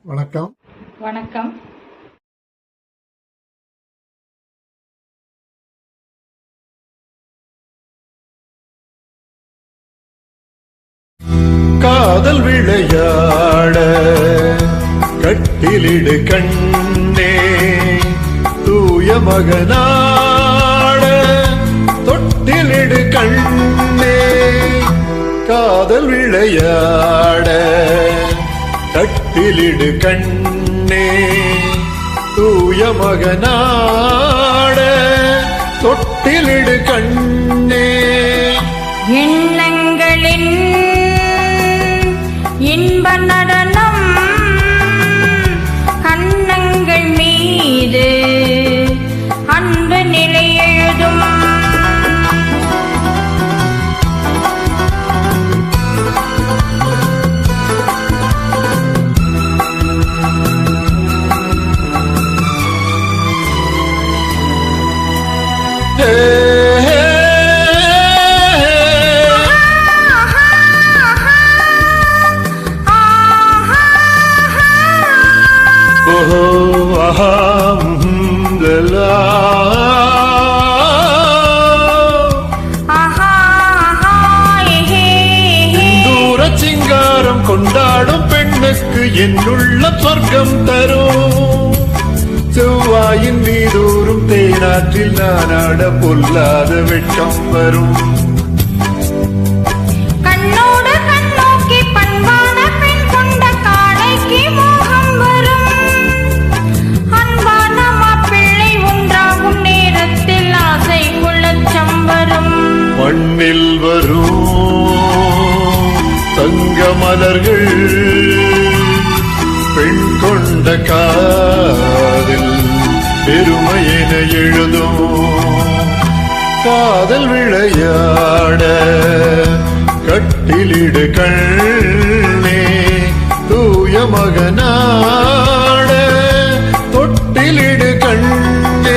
வணக்கம். வணக்கம். காதல் விளையாட கட்டிலிடு கண்ணே, தூய மகனாட தொட்டிலிடு கண்ணே. காதல் விளையாட கட்டிலிடு கண்ணே, தூய மகனாட தொட்டிலிடு கண்ணே. எண்ணங்களின் இன்ப நடனம் கண்ணங்கள் மீது அன்பு நிலை எழுதும். சிங்காரம் கொண்டாடும் பெண்ணுக்கு என்னுள்ள சொர்க்கம் தரும். செவ்வாயின் மீதூரும் தேனாற்றில் நானாட பொல்லாத வெட்கம் வரும். கண்ணோடு கண்ணோக்கி பண்பான பெண் கொண்ட காளைக்கு மோகம் வரும். அன்பான மாப்பிள்ளை ஒன்றாகும் நேரத்தில் ஆசை குளச்சம் வரும். மண்ணில் வரும் தங்க மலர்கள் பெண் கொண்ட காதில் பெருமையென எழுதும். காதல் விளையாட கட்டிலிடு கண்ணே, தூய மகனாட தொட்டிலிடு கண்ணே.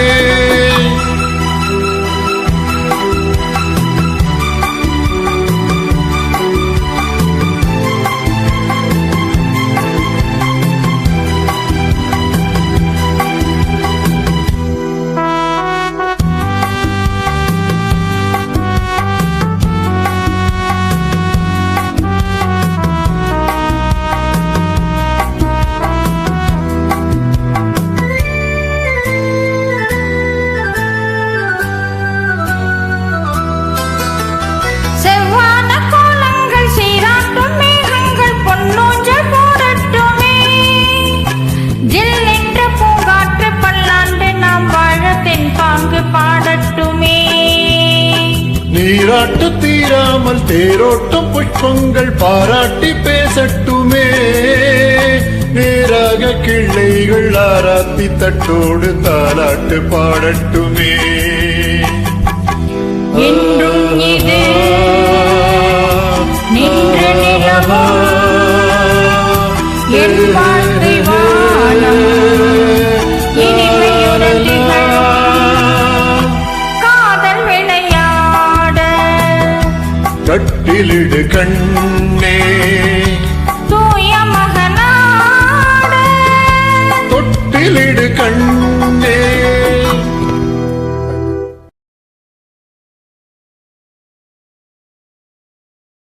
நீராட்டு தீராமல் தேரோட்டம் புஷ்பங்கள் பாராட்டி பேசட்டுமே. நேராக கிள்ளைகள் ஆராத்தி தட்டோடு தாலாட்டு பாடட்டுமே. என்றும் இது நின்ற நிலவோ என் வாழ்க்கை வானம் இனிமையுடன் திகழும். காதல் விளையாட கட்டிலிடு கண்ணே, தூய மகனாட தொட்டிலிடு கண்ணே.